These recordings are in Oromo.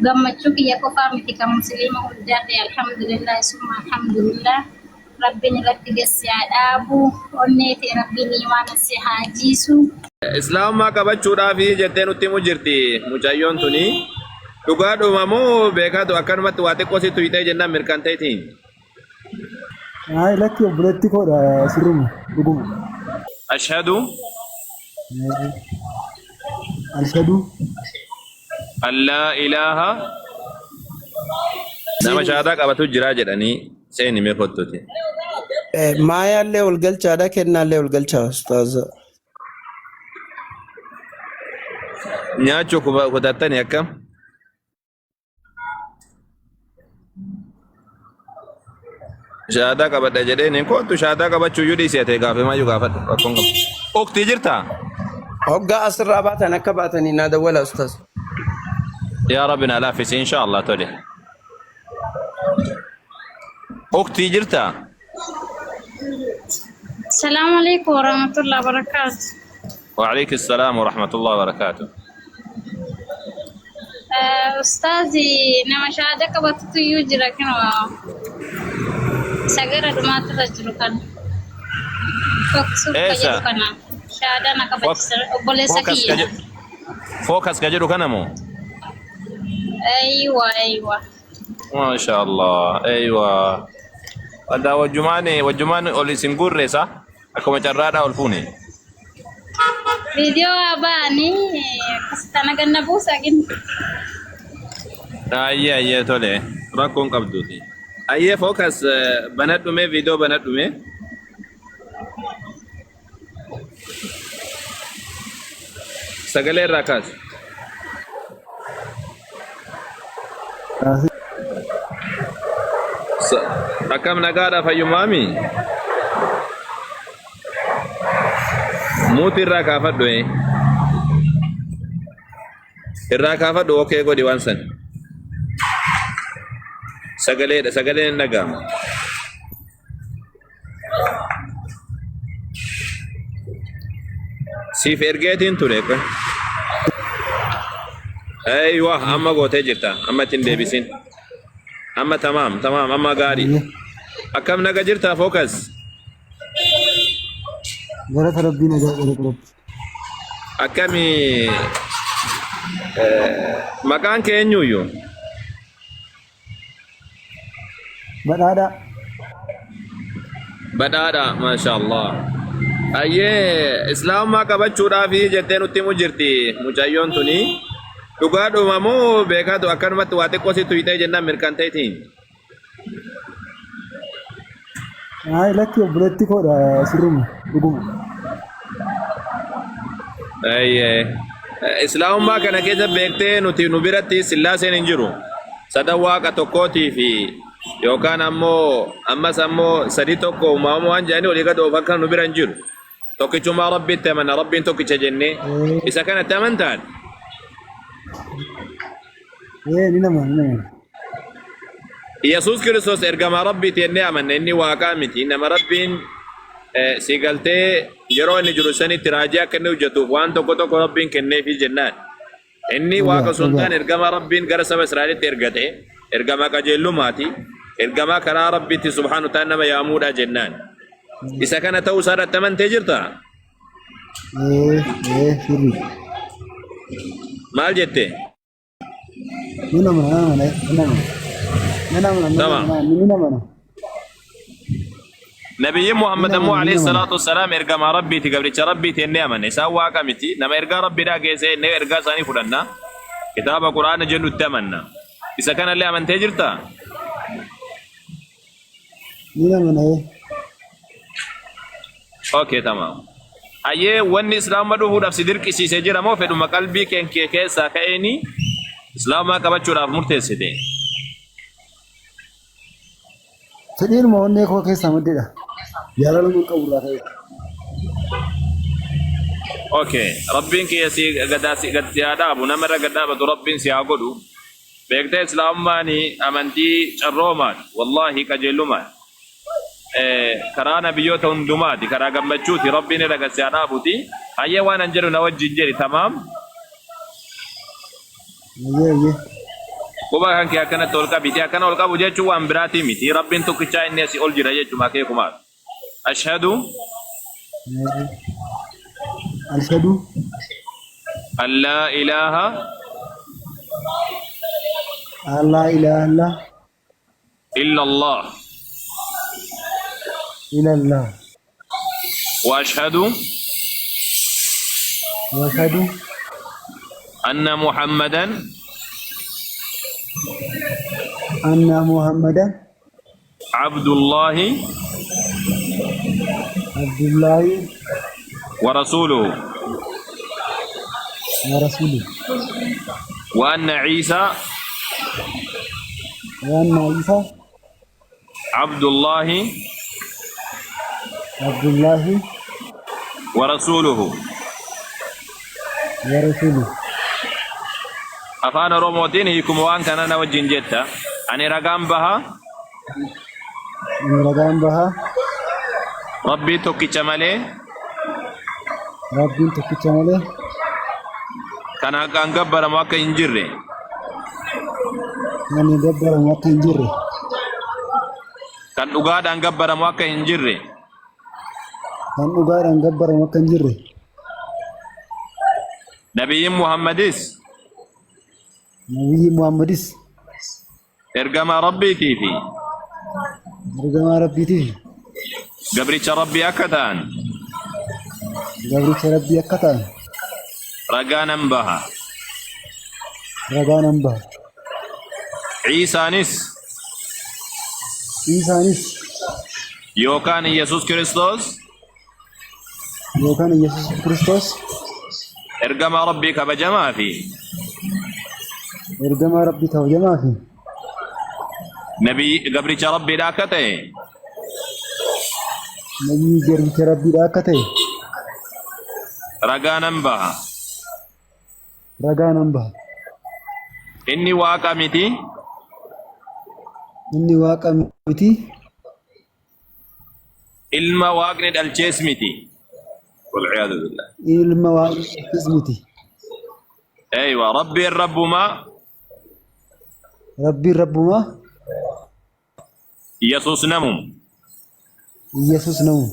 gammachuu kiyya qofaa miti kan musliima hundaati alhamdulillah summa alhamdulillah rabbiin irratti gassi haa dhaabu onneeti rabbiin imaana si haa jiisu. Islaamummaa qabachuudhaaf jettee nutti himu jirti mucayyoon tuni dhugaadhuma moo beekaatu akkanumatti waa xiqqoo sitti hidhee jennaan mirkanteetiin. Ay lakki obboleetti koodha sirruma dhuguma. Ashhadu Ashhadu an laa ilaaha nama shahaadaa qabatu jira jedhanii seeni mee kottuti. Maayaallee ol galchaadha kennaallee ol galchaa ustaaza. Nyaachuu kutattani akkam? Shahaadaa qabadha jedheen kottu shahaadaa qabachuu iyyuu dhiisee gaafa maayyuu gaafadhu rakkoon qabu. Uktii jirtaa? Hoggaa asirraa baatan akka baatanii naa dawwala ustaaz. يا ربنا لا فيس إن شاء الله تولي أختي جرتا. السلام عليكم ورحمة الله وبركاته. وعليك السلام ورحمة الله وبركاته. أستاذي نما شهادة كبتت يوجرا كنوا سجرة ما ترجل كان فوكس كجرو كنا شهادة نكبت بولي سكية فوكس كجرو كنا مو أيوة ما شاء الله أيوة هذا وجماني أولي سنقول ريسا أكو مجرادة والفوني فيديو أباني كستانا كنا بوسا كن أيه تولي راكون قبضوتي أيه فوكس بنات دومي فيديو بنات دومي سجلي راكاس Akam nagaadha fayyummaami muuti irraa kaafadhu okee godhi waan san sagaleen dhaga'ama siif ergeetiin ture kun aywa amma gootee jirta amma ittiin deebisin amma tamam amma gaarii akkam naga jirta focus galata rabbiin ajaa'iba akkami maqaan kee eenyuyyuu badhaadha masha Allah ayyee islaamummaa qabachuudhaaf jettee nutti himu jirti mucayyoon tuni dhugaadhuma moo beekaatu akkanumatti waa xiqqoo sitti hidhee jennaan mirkanteetiin. Ay lakki obboleetti koodha sirruma dhuguma. Islaamummaa kana keessa beektee nuti nu biratti sillaaseen hin jiru. Sadan waaqa tokkootii fi yookaan ammas ammoo sadi tokko uumamu waan jedhanii olii gad oofan kan nu bira hin jiru. Tokkichummaa rabbiitti amanna rabbiin tokkicha jennee isa kanatti amantaan. Ni nama. Yesuus Kiristoos ergama rabbiiti jennee amanna inni waaqaa miti nama rabbiin si galtee yeroo inni jiru sanitti raajii akka inni hojjetuuf waan tokko rabbiin kenneefi jennaan. Inni waaqa sun ta'an ergama rabbiin gara saba Israa'elitti ergate ergama qajeellumaati ergama karaa rabbiitti subhaanu ta'an nama yaamuudha jennaan. Isa kana ta'uu isaa irratti amantee jirta? Sirri. Maal jette? Ni nama. نبي محمد عليه الصلاة والسلام إرجع ربي تقبل ربي تني أمن سوا كمتي نما إرجع ربي دا كيسه نه إرجع ثاني فرنا كتاب القرآن جنو تمنا إذا كان اللي أمن تجرتا أوكي تمام أيه ون إسلام ما دوه دافع صدر كيسي سجرا مو فدو مقلبي كن كي ساكيني إسلام ما كبر شراف مرتسده Sedih mau nih kok kayak sama dia. Biarlah lu kau urus. Oke, Rabbin kiyasi gadda abu namara gadda batu Rabbin si agodu. Bekte Islam mani amanti Roman, wallahi kajeluman. Karana biyo tahunduma di karaga macuti Rabbin eda gadda abu ti. Ayawan anjeru nawaj jinjeri tamam. Iya. quba kan kee akkanatti ol qabiti akkana ol qabu jechuun waan biraatii miti rabbiin tokkichaa inni asii ol jira jechuudha keekumaaf ashhadu ashhadu an laa ilaaha alla ilaha illa allah illa allah wa ashhadu wa ashhadu anna muhammadan anna muhammadan abdullahi abdullahi wa rasuluhu wa rasuluhu wa anna isa wa anna isa abdullahi abdullahi wa rasuluhu wa rasuluhu afaan oromootiin hiikuma waan kana na wajjin jetta ani ragaan baha ragaan baha rabbii tokkicha malee rabbiin tokkicha malee kan haqaan gabbaramu akka hin jirre kan gabbaramu akka hin jirre kan dhugaadhaan gabbaramu akka hin jirre kan dhugaadhaan gabbaramu akka hin jirre nabiyyiin muhammadis nabiyyi muhammadis ergamaa rabbiitii fi ergamaa rabbiitiif gabricha rabbii akka ta'an gabricha rabbii akka ta'an ragaa nan baha ragaa nan baha ciisaanis isaanis yookaan yesus kiristoos yookaan yesus kiristoos ergamaa rabbii kabajamaa fi ergamaa rabbii kabajamaa fi nabii gabricha rabbiidha akka ta'e nabii gabricha rabbiidha akka ta'e ragaa nan baha ragaa nan baha inni waaqa miti inni waaqa miti ilma waaqni dhalchees miti walciyaadu billah ilma waaqni dhalchees miti aywa rabbiin rabbumaa rabbiin rabbumaa yesus namum yesus namu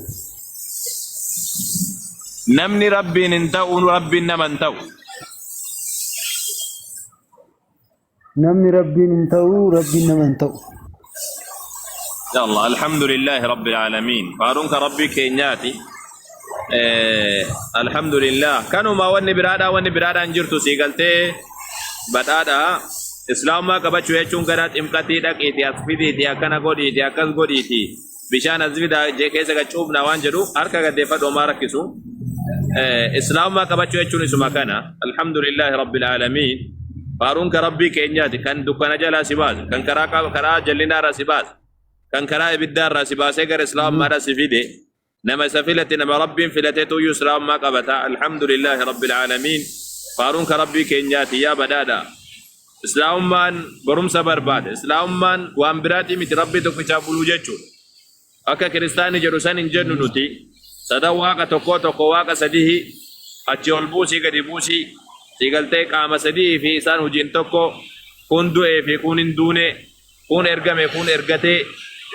namni rabbiin hin ta'u rabbiin nama hin ta'u namni rabbiin hin ta'u rabbiin nama hin ta'u يا الله الحمد لله رب العالمين فارونك ربي كينياتي الحمد لله كانوا ما وني برادا انجرتو سيغلتي بدادا اسلام ما كبچو يچون غرات امقتي دك اتياس فيدي دي كانا غودي دي اكل غودي تي بشان ازويدا جي كيسا چوب نوان جدو اركا غدي فدو ماركسو اسلام ما كبچو يچون سما كان الحمد لله رب العالمين فارونك ربي كينياتي كان دكانا جلا سيباز كان كرا جلينا را سيباز كان كراء بالدار سباسي غير اسلام ما راسفيدي نما سفيلتي نما ربي فلتيتو يسلام ما قبتا الحمد لله رب العالمين فارون كربي كينياتي يا بدادا اسلام مان برم صبر بعد اسلام مان وامبراتي مت ربي تو كچابلو جچو اكا كريستاني جروسان جننوتي صدا واقا توكو واقا سديه اچول بوسي غدي بوسي تيغلتي قام سديه في انسان وجين توكو كوندو في كونين دونه كون ارغمه كون ارغته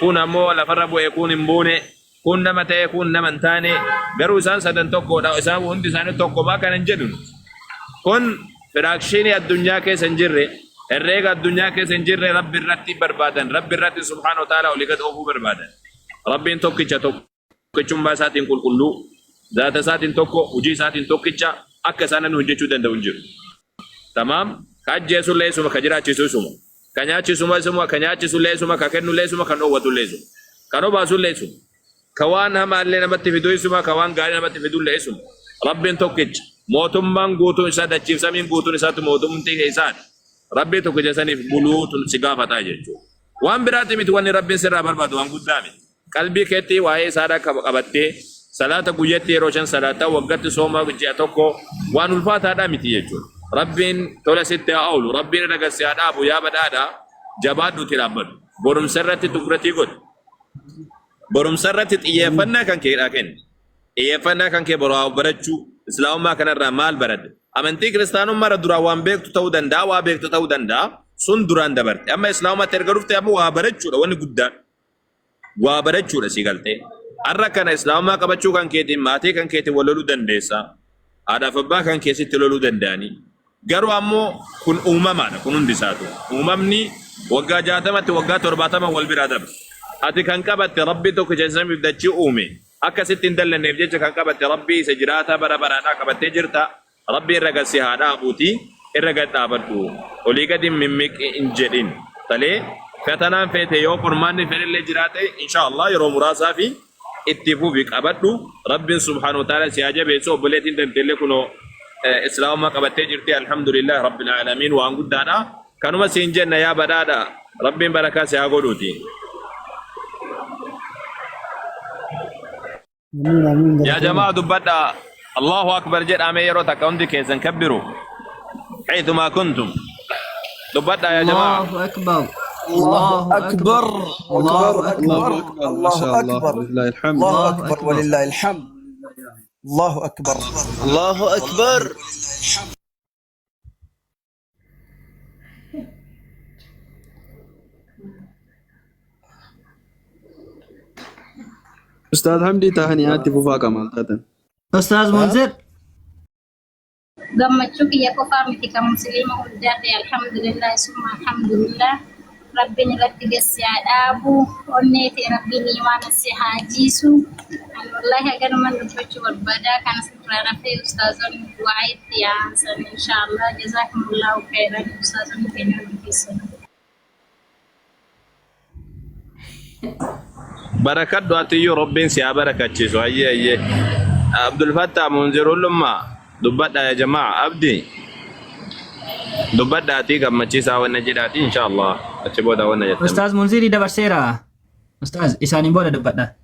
كون امو لفر بو يكون مبونه كون نمته يكون نمنتاني غرو انسان سدن توكو دا انسان هندي سان توكو ما كان جدن كون فراكشيني الدنيا كي سنجره الريغ الدنيا كي سنجره رب الرتي بربادن رب الرتي سبحانه وتعالى ولقد اوفو بربادن رب توكيچا توكيچومبا ساتين كلكلو ذات ساتين توكو وجي ساتين توكيچا اكا سانن هجچو دندونجو تمام كاجيسو ليسو كجراچيسو سومو kanyachi suma kanyachi suma kakenu lesuma kano watu lesu kano basu lesu kawan hama alle namatti fidu suma kawan gari namatti fidu lesu rabbin tokkich motumman gutu isa dachif samin gutu isatu motumti isat rabbi tokkich sanif bulutun sigafata jechu wan birati mit wani rabbin sirra barbadu wan guddami qalbi keti wae sada qabatte salata guyatti roshan salata wagatti soma ji'a tokko wan ulfata da miti jechu ربين تولا ستة أولو ربين رجع سيادة أبو يا بدادا جباد تلابد بروم سرت تكرتي قد بروم سرت إيفنا كان كي لكن إيفنا كان كي براو برجو إسلام ما كان الرمال برد أمنتي كريستانو مرة دراوان بيك تتودن دا وابيك تتودن دا سندران دبرت أما إسلام ما ترجعوا في أما وابرج شو وان قدام وابرج شو رسيقلته أركان إسلام ما كبتشو كان كيتي ماتي كان كيتي ولولو دندسا هذا فبا كان كيسي تلولو دنداني قالوا أمو كن أممنا كن اندساتو أممني وقا جاتما توقا ترباتما والبرادب أتي كان كبت ربي تو كجسم بدأتشي أمي أكا ستين دل النبجة كان كبت ربي سجراتا برا برانا كبت تجرتا ربي الرقا سيهادا أبوتي الرقا تابرتو وليقا دي ممك إنجلين تلي فتنان فيتي يو قرماني فين اللي جراتي إن شاء الله يرو مراسا في اتفو بك أبدو رب سبحانه وتعالى سياجة بيسو بليتين تنتلي كنو إسلام ما قبت تجرتي الحمد لله رب العالمين وأنقود دانا كانوا ما سينجن يا بدادا رب بركة سياغولوتي يا جماعة دبدا الله أكبر جد أميرو تكوندي كيسن كبروا حيثما كنتم دبدا يا جماعة الله أكبر الله أكبر الله أكبر ما شاء الله الله أكبر ولله الحمد الله أكبر ولله الحمد الله أكبر الله أكبر أستاذ حمدي تهنئات فوفاقا مالتاتا أستاذ منذر gammachuu kiyya qofaa miti kan musliima hundaati alhamdulillah summa alhamdulillah rabbiin irratti gassi haa dhaabu onneeti rabbiin imaana si haa jiisu ani wallahi haganuman dubbachuu barbaadaa kanas irraa rafee ustaazonni du'aa itti yaansan inshaallah jazaakumullahu khairan ustaazonni keenya dubbissan بركات دواتيو ربين سيا بركة تشيسو أيه عبد الفتاح منذر لما دبدا يا جماعة أبدي دبدا تيجا ما تشيسا ونجداتي إن شاء الله أتشبودا ونجدات أستاذ منذر دبر سيرا أستاذ إساني بودا دبدا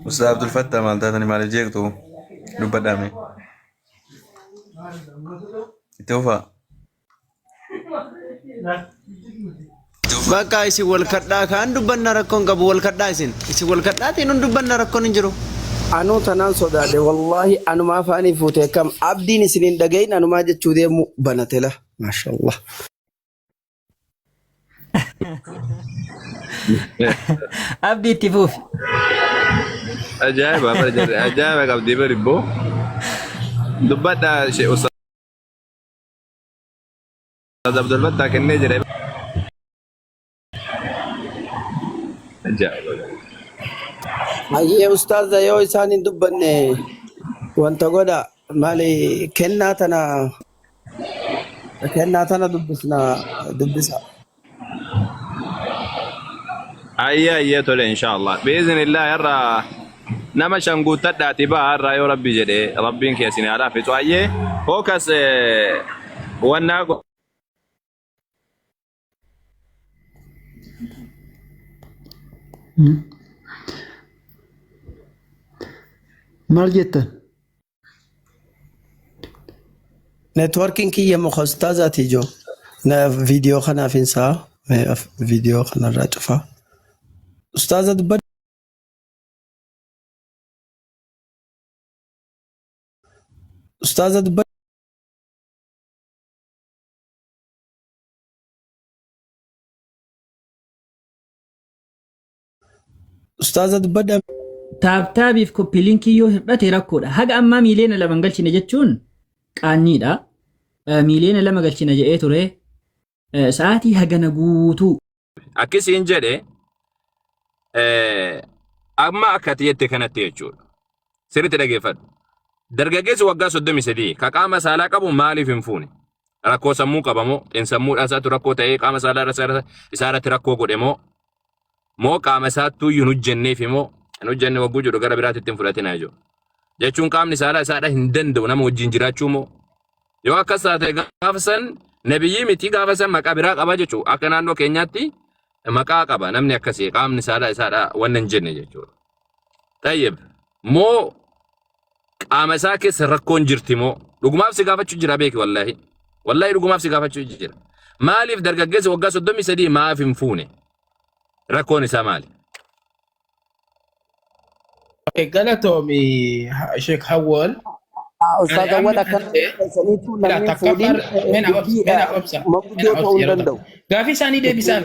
أستاذ عبد الفتاح مالتاتا مالي جيكتو دبا دامي توفى Bakka isi wal kadhaa kan dubbanna rakkoon qabu wal kadhaa isi wal kadhaatiin hun dubbanna rakkoon hin jiru. Anuu tanaan sodaadhe wallahi anumaa faanii fuute kam abdiin isiniin dhagayin anumaa jechuu deemu banatela maashaallah. أبدي التفوف أجايب أجايب قبل بريبو دبدا شيء أستاذ عبد الفتاح كني جري أجايب Ayyee ustaaza yoo isaan hin dubbanne wanta godha maali kennaa tana dubbisa. أيه تولي إن شاء الله بإذن الله يرى نما شنقول تدعتي بها الرا يا ربي جدي ربين كيسيني على فتو أيه فوكس وناقو maal jettan Networking kiyya muka ustaazaati ijoo na viidiyoo kanaaf hin saa viidiyoo kanarraa cufaa. Ustaaza dubbadhu. Ustaaza dubbadhu. Ustaaza dubbadhu. taabtaabiif koppii liinkii yoo hir'ate rakkoodha haga ammaa miiliyoona 2 galchine jechuun qaanniidha miiliyoona 2 galchina jedhee ture sa'aatii hagana guutuu akkasiin jedhe amma akkati jette kanatti jechuudha sirriitti dhageeffadhu dargaggeessi waggaa 33 ka qaama saalaa qabu maaliif hin fuune rakkoo sammuu qabamoo xiinsammuudhaa isaatu rakkoo ta'ee qaama saalaa isaarratti rakkoo godhe moo qaama isaattuu hin hojjenneef immoo hin hojjenne wagguu jedhu gara biraatti ittiin fudhatinaa jiru jechuun qaamni saalaa isaadha hin danda'u nama wajjin jiraachuu moo yoo akkas taate gaafa san nabiyyii miti gaafa san maqaa biraa qaba jechuu akka naannoo keenyaatti maqaa qaba namni akkasii qaamni saalaa isaadha wanna hin jenne jechuudha. Tayyib moo qaama isaa keessa rakkoon jirti moo dhugumaaf si gaafachuu jira beeki wallahi dhugumaaf si gaafachuu jira maaliif dargaggeessi waggaa 33 maaf hin fuune rakkoon isaa maali? قالتهم شيخ حول ustaazawwan akkana saniitu namni fuudhin maguddoo ta'uu hin danda'u. Gaafii isaanii deebisaan.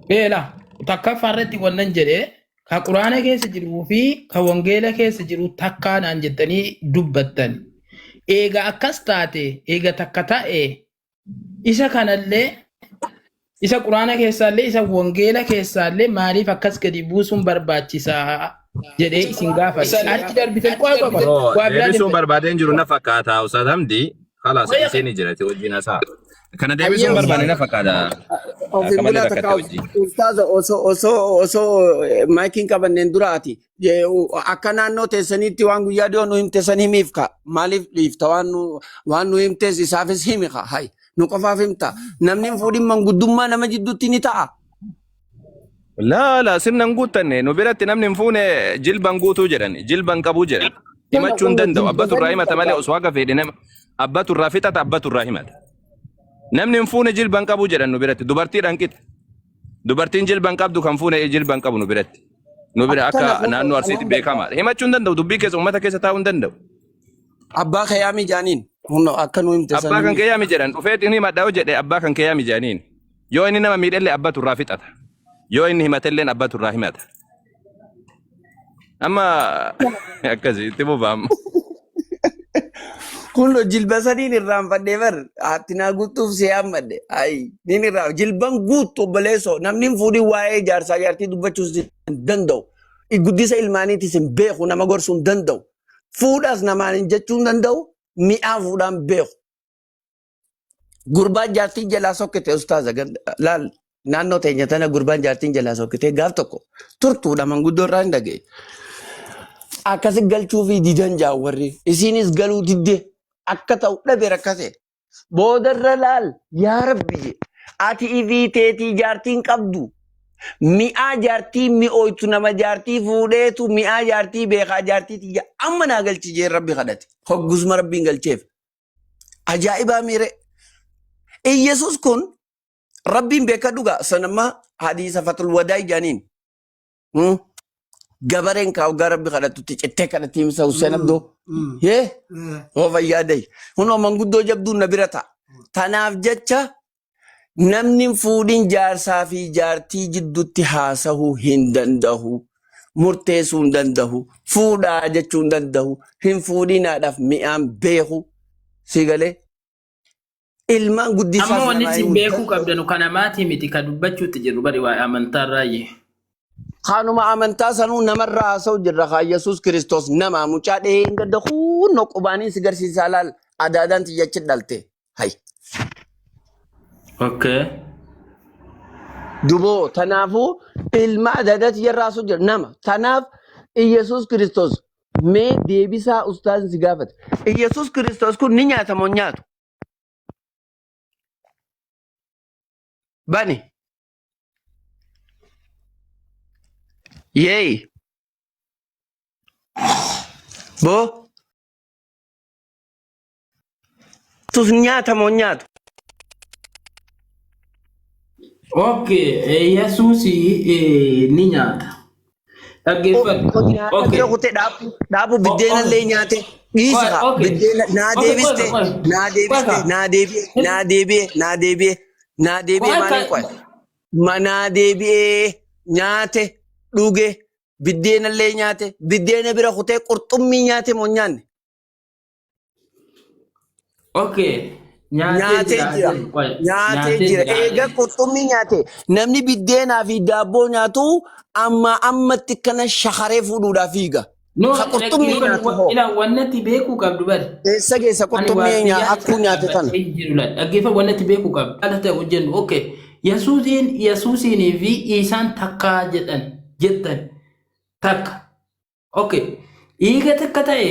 Beela takkaffaa irratti wannan jedhee ka quraana keessa jiruu fi ka wangeela keessa jiru takkaanaan jettanii dubbattan. Eega akkas taate eega takka ta'e isa kanallee isa quraana keessaallee isa wangeela keessaallee maaliif akkas gadi buusuun barbaachisaa jedhee isin gaafate. Achi darbitan deebisuun barbaadeen jiru na fakkaata Ustaaz Hamdi. Khalas isheen jirti wajjin isaa. Kana deebisuun barbaadeen na fakkaata. Kamalee rakkate wajjin. Ustaaza osoo maayikiin qabanneen duraati. Akka naannoo teessaniitti waan guyyaa dhiyoo nu himteessan himiif ka. Maaliif dhiifta waan nu himtees isaafis himi ka. Hai nu qofaaf himta. Namni hin fuudhin manguddummaa nama jidduutti ni ta'a. La sirnan guuttanne nu biratti namni hin fuune jilban guutuu jedhan jilban qabuu jedhan himachuu hin danda'u abbatu irraa himata malee osoo akka fedhe nama abbatu irraa fixata abbatu irraa himata namni hin fuune jilban qabuu jedhan nu biratti dubartiidhaan qixa dubartiin jilban qabdu kan fuune jilban qabu nu biratti nu bira akka naannoo Arsiitti beekamaadha himachuu hin danda'u dubbii keessa uummata keessa taa'uu hin danda'u. Abbaa kayyaami jaaniin akka nu himteessan. Abbaa kan kayyaami jedhan dhufeetiin himadhaa jedhe abbaa kan kayyaami jaaniin yoo inni nama miidhallee abbatu irraa fixata. Yoo inni himatelleen abbatu irraa himata. Amma akkasii itti buufama. Kun jilba sadiin irraanfadhee bar haati naa guutuuf si hammadhe. Ayi nin irraa jilban guutu obboleessoo namni hin fuudhin waa'ee jaarsaa jaartii dubbachuus hin danda'u. Guddisa ilmaaniitis hin beeku nama gorsuu hin danda'u. Fuudhaas namaan hin jechuu hin danda'u mi'aa fuudhaan beeku. Gurbaa jaartii jalaa sokkete ustaaza laal. Naannoo teenya tana gurbaan jaartiin jalaa sokkitee gaaf tokko turtuudha manguddoo irraa hin dhaga'e. Akkasi galchuu fi didan jaawwarri isiinis galuu didde akka ta'u dhabe rakkate. Boodarra laal yaa rabbi ati ifii teetii jaartiin qabdu mi'aa jaartii mi'ooytu nama jaartii fuudheetu mi'aa jaartii beekaa jaartiiti amma naa galchi jee rabbi kadhate hoggusuma rabbiin galcheef. Ajaa'ibaa miire. Iyyesuus kun Rabbiin beeka dhugaa sanammaa hadiisa fatul wadaa jaaniin gabareen kaawgaa rabbi kadhatutti cittee kadhatii misa Hussein Abdoo oo fayyaaday hunoo manguddoo jabduun na bira ta'a. Tanaaf jecha namni fuudhin jaarsaa fi jaartii jidduutti haasahuu hin danda'u murteessuu hin danda'u fuudhaa jechuu hin danda'u hin fuudhinaadhaaf mi'aan beeku si galee. Ilmaan guddisaa amma wanni isin beekuu qabdanu kana maatii miti ka dubbachuutti jiru bari waa amantaa raayyee. Kanuma amantaa sanuu namarraa haasa'u jirra kaa Yesuus Kiristoos nama mucaa dhahee hin gadda hunnoo qubaanii si garsiisaa laal adaadaan xiyyachi dhalte. Hai. Okay. Duboo tanaafuu ilma adaadaa xiyyarraa haasa'u jira nama tanaaf Yesuus Kiristoos mee deebisaa ustaazin si gaafate. Yesuus Kiristoos kun ni nyaata moo nyaatu? Bani. Yay. Bo. Tus nyaata moo nyaatu? Okay, Yesuus ni nyaata. Okay. Dhaabu biddeena illee nyaate. Dhiisa biddeena naa deebiste naa deebi'ee maaliin qo'e? Naa deebi'ee nyaate dhuge biddeena illee nyaate biddeena bira kutee qurxummii nyaate moo nyaanne? Okay. Nyaatee jira. Egaa qurxummii nyaate namni biddeenaa fi daabboo nyaatu ammatti kana shakaree fuudhuudhaaf fiiga. Ka qurxummii nyaatu hoo. Ila wannatti beekuu qabdu bari. Eessa geessa qurxummii akkuu nyaate kana. Dhaggeeffa wannatti beekuu qabdu. Haala ta'e hojjennu okay. Yesuusiinii fi isaan takkaa jettan takka. Okay. Dhiiga takka ta'e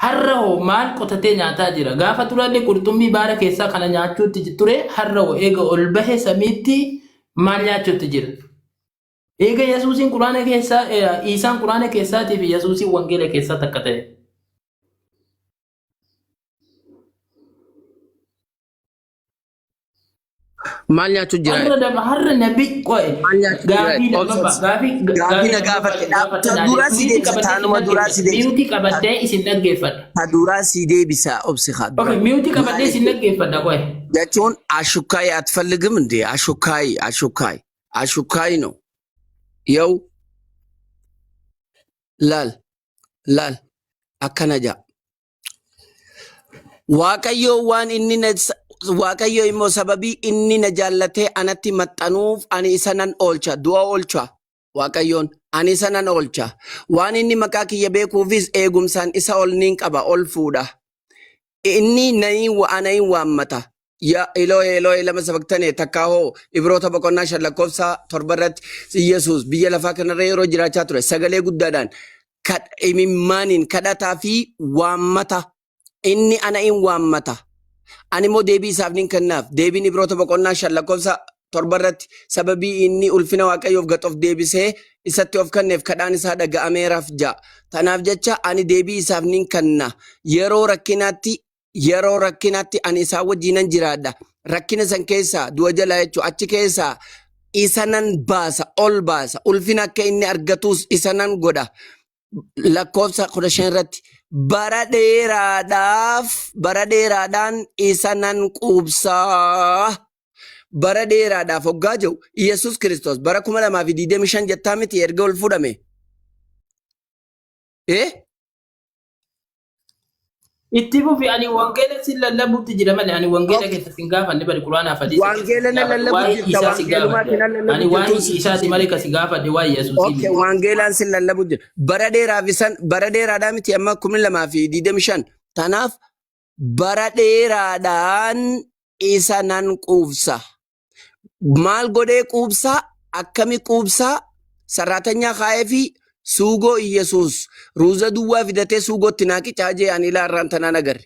har'a hoo maal qotatee nyaataa jira. Gaafa turallee qurxummii baara keessaa kana nyaachuutti ture har'a hoo eega ol bahe samiitti maal nyaachuutti jira. Eega Yesuusiin quraana keessaa isaan quraana keessaatii fi Yesuusiin wangeela keessaa takka ta'e. Maal nyaachuu jira? har'a nabi qoe Maal nyaachuu gaafii jira? nama gaafii Gaafii na gaafate. Ta duraa si deebisa. Taanuma duraa si deebisa. miyuutii qabaddee isin dhaggeeffadha. Ta duraa si deebisa obsi haa. Okay, miyuutii qabaddee isin dhaggeeffadha qoe. jechuun ashukaay atፈልግም እንዴ? ashukaay ነው ያው laal akkana jaa waaqayyo immoo sababii inni na jaallatee anatti maxxanuuf ani isa nan oolcha du'a oolcha waaqayyoon ani isa nan oolcha waan inni maqaa kiyya beekuufis eegumsaan isa ol nin qaba ol fuudha inni anayin waammata yaa Eloohee lama sabaktane takkaahoo Ibroota boqonnaa 5 lakkoofsa 7 irratti Yesuus biyya lafaa kanarra yeroo jiraachaa ture sagalee guddaadhaan imimmaaniin kadhataa fi waammata inni anayin waammata ani immoo deebii isaaf nin kennaaf deebiin Ibroota boqonnaa 5 lakkoofsa 7 irratti sababii inni ulfina waaqayyoof gad-of deebisee isatti of kenneef kadhaan isaa dhaga'ameeraaf ja'a tanaaf jecha ani deebii isaaf nin kenna yeroo rakkinaatti ani isaa wajjinan jiraadha rakkina san keessaa du'a jalaa jechuun achi keessaa isa nan baasa ol baasa ulfina akka inni argatus isa nan godha lakkoofsa 15 irratti bara dheeraadhaan isa nan quubsaa bara dheeraadhaaf hoggaa jiru Yesuus Kiristoos bara 2025 jettaa miti erga ol fudhame itti fufi ani wangeela sin lallabuutti jira malee ani wangeela keessatti hin gaafanne bari quraanaa fadhiise. Wangeela na lallabuutti jirta wangeelumaa fi na lallabuutti ani waan isaati malee kasi gaafadhe waa Yesuus. Okay wangeelaan sin lallabuutti jira bara dheeraadhaa miti amma 2025 tanaaf bara dheeraadhaan isa nan quubsa maal godhee quubsaa akkami quubsaa sarraatanyaa kaa'ee fi suugoo Yesuus ruuza duwwaa fidatee suugootti naa qicaajee ani ilaarraan tanaan agarre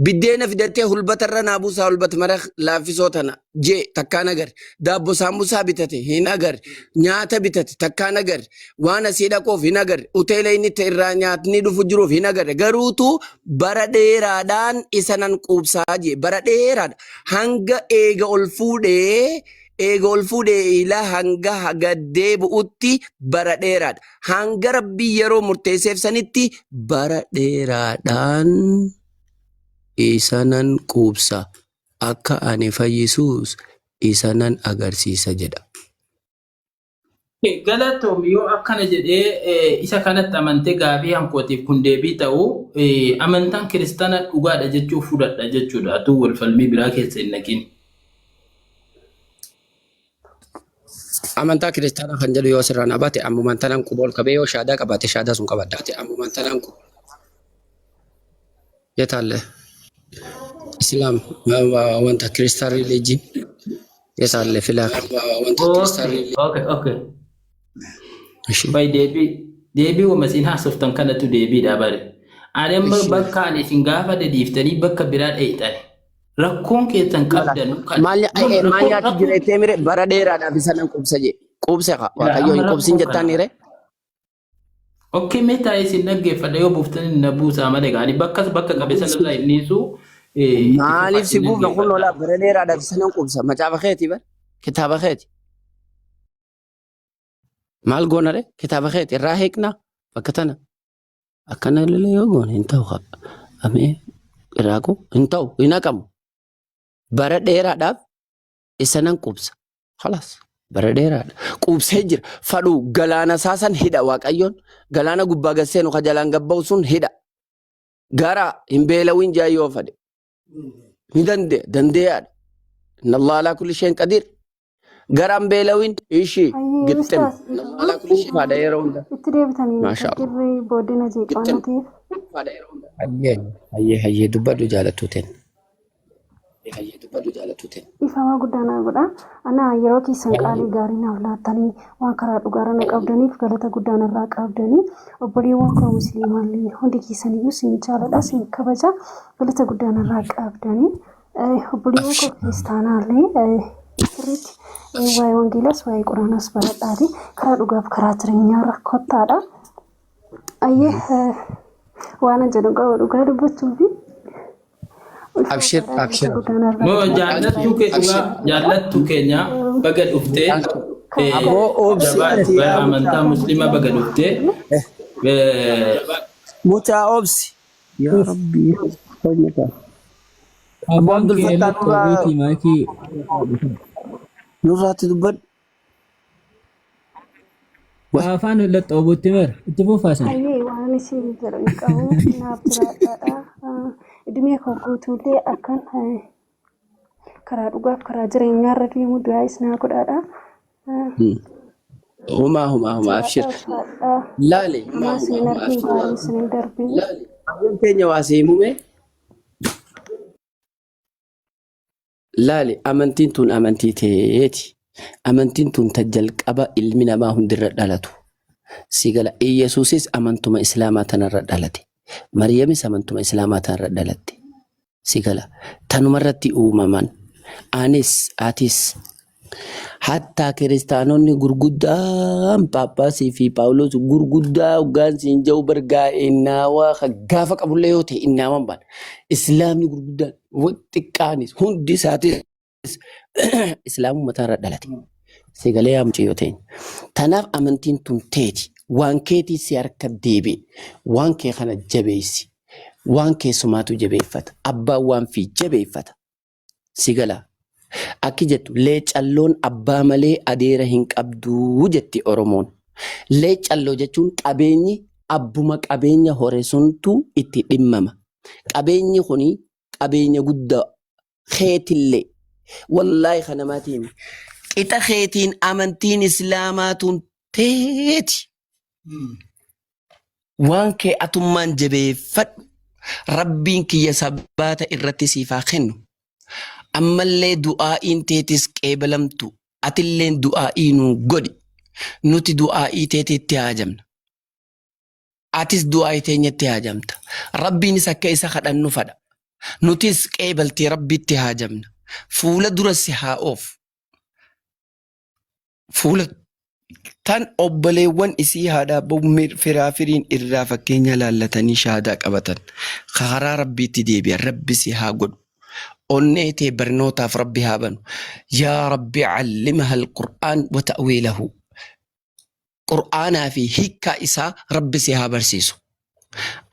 biddeena fidatee hulbatarra naa buusaa hulbata mara laaffisoo tana jee takkaan agarre daabbo saambusaa bitate hin agarre nyaata bitate takkaan agarre waan asii dhaqoof hin agarre uteela inni irraa nyaatni dhufu jiruuf hin agarre garuutu bara dheeraadhaan isa nan quubsaa jee bara dheeraadha hanga eega ol fuudhee ila hanga hagaddee bu'utti bara dheeraadha hanga rabbii yeroo murteesseef sanitti bara dheeraadhaan isa nan quubsa akka ani fayyisuus isa nan agarsiisa jedha. Galatoom yoo akkana jedhee isa kanatti amantee gaafii hankootiif kun deebii ta'u amantaan kiristaana dhugaadha jechuuf fudhadha jechuudha atuu wal falmii biraa keessa hin naqin. Amantaa kiristaanaa kan jedhu yoo sirraan abate ammumaan tanaan quba ol qabee yoo shaadaa qabaate shaadaa sun qabaddaate ammumaan tanaan quba. Yetaalle Islaam wanta Kiristaan riiliijii yetaalle filaa wanta Kiristaan riiliijii. Okay. Bai deebii wamasiin haasoftan kanatu deebiidha bare. Ani amma bakka ani isin gaafa dediiftanii bakka biraa dheeyxan. Rakkoon keessan qabdan maal nyaatu jira itti mire bara dheeraadhaaf isa nan quubsa jee quubsa waaqayyo hin quubsin jettaan nire. Okay meetaa isin dhaggeeffadha yoo buuftanii na buusaa malee gaani bakka qabeessa lafaa hin dhiisu. Maaliif si buufna kun ola bara dheeraadhaaf isa nan quubsa macaafa keeti bara kitaaba keeti. Maal goona re kitaaba keeti irraa hiikna bakka tana akkana illee yoo goone hin ta'u amee irraaqu hin ta'u hin haqamu. Bara dheeraadhaaf isa nan quubsa. Khalaas bara dheeraadha. Quubsee jira. Fadhu galaana saasan hidha waaqayyoon. Galaana gubbaa gasseenu ka jalaan gabba'u sun hidha. Gara hin beelawin jaayyoo fadhe. Ni dandeeyaadha. Inna Allah alaa kulli shay'in qadiir. Gara hin beelawin ishii gixxim. Inna Allah alaa kulli shay'in faadha yeroo hunda. Itti deebitanii jirri booddina jeeqaanaatiif. Hayyee dubbadhu jaalattuuteen. Ifamaa guddaa naa godha. Ana yeroo keessan qaalii gaarii naaf laattanii waan karaa dhugaara na qabdaniif galata guddaa narraa qabdanii obboleewwan koo musliimaallee hundi keessaniyyuu sin jaaladha sin kabaja galata guddaa narraa qabdanii obboleewwan koo kiristaanaallee sirriitti waa'ee wangeelaas waa'ee quraanaas baradhaati karaa dhugaaf karaa jireenyaa rakkottaadha. Ayyee waan jedhu qabu dhugaa dubbachuufi Abshir, ulfaataadha galata abshir. guddaanarraa Moo Abshir. jaallattu keenya baga dhuftee Aboo obsi jabaat ati bara yaa amantaa mucaa. muslimaa baga dhuftee Mucaa obsi. Yaa Rabbi. Abbo Afaan Abdul kee Fattah irratti oguutii maakii nurraatti dubbadhu. afaan irratti oguutti mara itti fufaasan. hayyee waan isin jedhu hin qabu naaf jiraadhaadha. Idimee koo guutuullee akkan karaa dhugaaf karaa jireenyaarra deemu du'aayis naa godhaadha. Humaa abshir. Ulfaadha. Laale. Amaa isin argin gaarii isin hin darbin. Abboon keenya waa seemume. Laale amantiin tun amantii teeti. Amantiin tun ta jalqaba ilmi namaa hundirra dhalatu. Sigala Yesuusis amantuma Islaamaa tanarra dhalate. Mariyamis amantuma Islaamaa tanarra dhalatte. Sigala tanumarratti uumaman. Anis atis hatta kiristaanonni gurguddaan Paappaasii fi Paawulos gurguddaa hoggaan siin jau bargaa innaawaa gaafa qabullee yoo ta'e innaawan baan Islaamni gurguddaan xiqqaanis hundi isaatis Islaamuu mataarra dhalate. Sagalee haamcee yoo ta'e. Tanaaf amantiin tun teeti. Waan keetii si harka deebi'e. Waan kee kana jabeessi. Waan keessumaatu jabeeffata. Abbaan waan fi jabeeffata. Sigala. Akki jettu leecalloon abbaa malee adeera hin qabduu jetti Oromoon. Leecalloo jechuun qabeenyi abbuma qabeenya hore suntu itti dhimmama. Qabeenyi kuni qabeenya guddaa keetillee. Wallaahi kana maatiin qixa keetiin amantiin Islaamaatuun teeti. Waan kee atummaan jabeeffadhu. Rabbiin kiyya sabbaata irratti siifaa kennu. Ammallee du'aa'iin teetis qeebalamtu. Atilleen du'aa'ii nuu godhi. Nuti du'aa'ii teetitti haajamna. Atis du'aa'ii teenyatti haajamta. Rabbiinis akka isa kadhannu fadha. Nutis qeebaltee rabbitti haajamna. Fuula dura si haa oofu. Fuula tan obboleewwan isii haadhaa firaafiriin irraa fakkeenya laallatanii shaadaa qabatan. Karaa rabbiitti deebi'an rabbi si haa godhu. Onneetee barnootaaf rabbi haa banu. Yaa rabbi callimaha alqur'aan wa ta'wiilahu. Qur'aanaa fi hiikkaa isaa rabbi si haa barsiisu.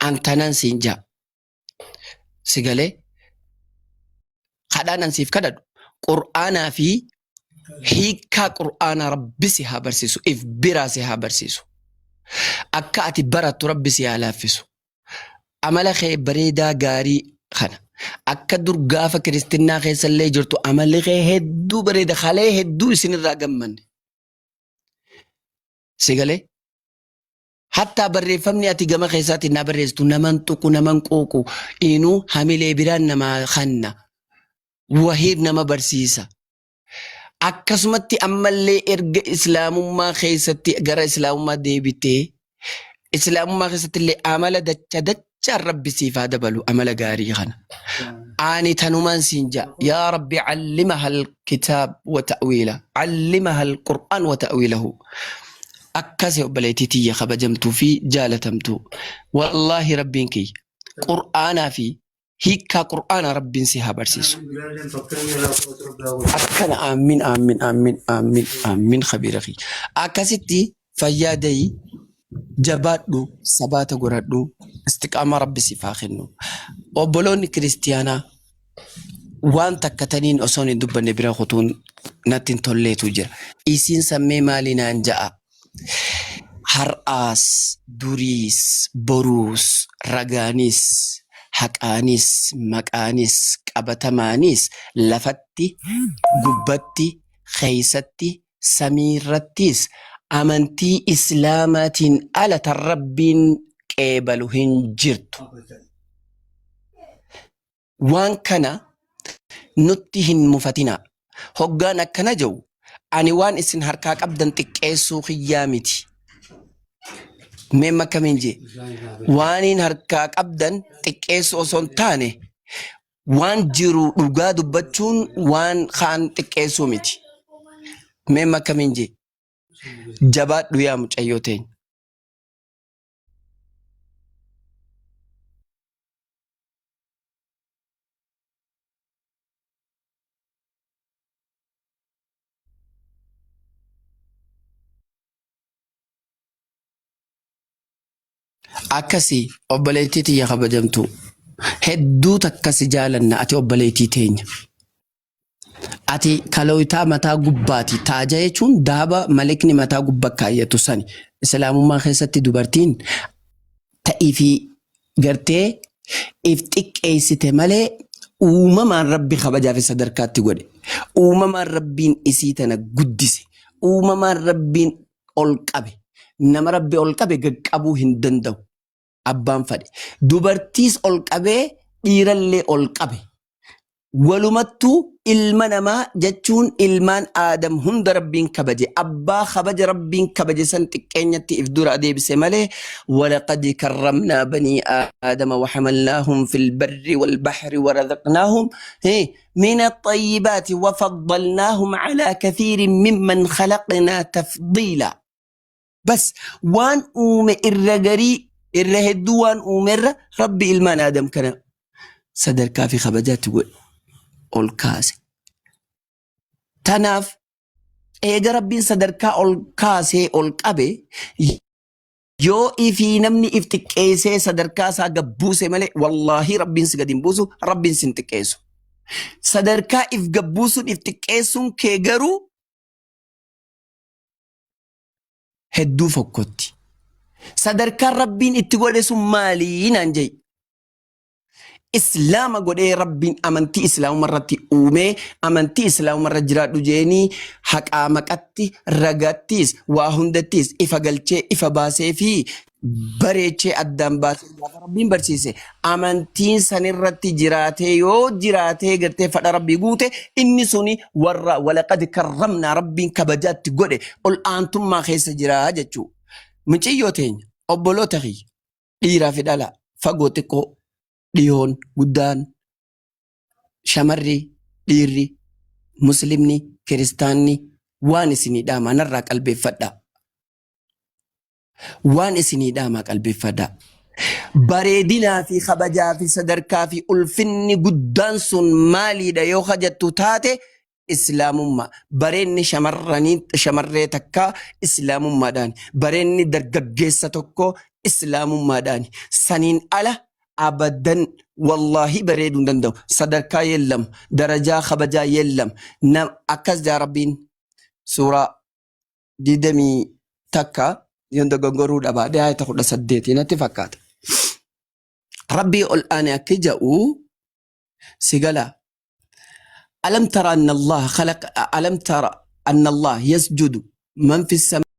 Antanan siin jaa. Sigalee kadhaan ansiif kadhadhu. Qur'aanaa fi hiikkaa qur'aanaa rabbi si haa barsiisu. If biraa si haa barsiisu. Akka ati barattu rabbi si haa laaffisu. Amala kee bareedaa gaarii kana. Akka dur gaafa kiristinnaa keessallee jirtu amalli kee hedduu bareeda halee hedduu isinirraa gammanne. Sigalee hattaa barreeffamni ati gama keessaatti na barreessitu naman tuqu naman quuqu inuu hamilee biraan namaa kanna. Wahiir nama barsiisa. Akkasumatti ammallee erga islaamummaa keessatti gara islaamummaa deebitee islaamummaa keessatti illee amala dachaan rabbi siif haa dabalu amala gaarii kana. Ani tanumaan siin jaa yaa rabbi callimaha alkitaab wa ta'wiila callimaha alqur'aan wa ta'wiilahu. Akkasii obboleettii tiyya kabajamtuu fi jaalatamtuu. Wallaahi rabbiin kiyya qur'aanaa fi hiikkaa qur'aanaa rabbiin si haa barsiisu. Akkana aamin khabiira kiyya. Akkasitti fayyaadayi jabaadhu sabaata godhadhu istiqaamaa rabbi siif haa kennu. Obboloonni kiristiyaanaa waan takkataniin osoo hin dubbanne bira kutuun natti hin tolleetu jira. Isiin sammee maalii naan ja'a? Har'aas, duriis, boruus, ragaanis, haqaanis, maqaanis, qabatamaanis lafatti, gubbatti, keeysatti, samiirrattis amantii islaamaatiin ala tan rabbiin qeebalu hin jirtu. Waan kana nutti hin mufatinaa. Hoggaan akkana jiru ani waan isin harkaa qabdan xiqqeessuu kiyyaa miti. Meemma akkamiin jee waaniin harkaa qabdan xiqqeessu osoo hin taane waan jiru dhugaa dubbachuun waan kaan xiqqeessuu miti. Meemma akkamiin jee jabaadhu yaa mucayyoo teenya. akkasi obboleettii tiyya kabajamtu hedduu takkasi jaalanna ati obboleettii teenya. Ati kalooyitaa mataa gubbaati taaja jechuun daaba malikni mataa gubbaa kaayyatu sani. Islaamummaa keessatti dubartiin ta'ii fi gartee if xiqqeessite malee uumamaan rabbi kabajaaf sadarkaatti godhe. Uumamaan rabbiin isii tana guddise. Uumamaan rabbiin ol qabe. Nama rabbi ol qabe gaqqabuu hin danda'u. Abbaan fadhe. Dubartiis ol qabee dhiirallee ol qabe. Walumattuu ilma namaa jechuun ilmaan Aadam hunda rabbiin kabaje. Abbaa kabaja rabbiin kabaje san xiqqeenyatti if dura adeebise malee walaqad karramnaa banii Aadama waxamalnaahum fil barri wal bahri warazaqnaahum min at-tayyibaati wafaddalnaahum calaa kathiirin mimman khalaqnaa tafdiila. Bas waan uume irra garii irra hedduu waan uumerra rabbi ilmaan Aadam kana sadarkaa fi kabajaatti godhe. Ol kaase. Tanaaf eega rabbiin sadarkaa ol kaasee ol qabe yoo ifii namni if xiqqeessee sadarkaa isaa gabbuuse malee wallaahi rabbiin si gadi hin buusu rabbiin si hin xiqqeessu. Sadarkaa if gabbuusuun if xiqqeessuun kee garuu hedduu fokkotti. Sadarkaan rabbiin itti godhe sun maalii naan jedhi. Islaama godhee rabbiin amantii islaamummaa irratti uumee amantii islaamummaa irra jiraadhu jeenii haqaa maqatti ragattis waa hundattis ifa galchee ifa baasee fi bareechee addaan baasee rabbiin barsiise amantiin sanirratti jiraatee yoo jiraatee gartee fadha rabbii guute inni suni warra walaqad karramnaa rabbiin kabajaatti godhe ol aantummaa keessa jira jechuu. Muciyyoo teenya obboloota kiyya dhiiraa fi dhalaa fagoo xiqqoo dhiyoon guddaan shamarri dhiirri muslimni kiristaanni waan isinii dhaamaa narraa qalbeeffadha. Waan isinii dhaamaa qalbeeffadha. Bareedinaa fi kabajaa fi sadarkaa fi ulfinni guddaan sun maaliidha yoo hajattu taate islaamummaa. Bareenni shamarree takkaa islaamummaadhaan. Bareenni dargaggeessa tokko islaamummaadhaan. Saniin ala abadan wallahi bareeduu hin danda'u. Sadarkaa yeellam darajaa kabajaa yeellam akkas jaa rabbiin suuraa 20 takka yoon dogoggoruu dhabaadhe ayata 18 natti fakkaata. Rabbii ol aane akka jedhu sigala ألم ترى أن الله خلق ألم ترى أن الله يسجد من في السماء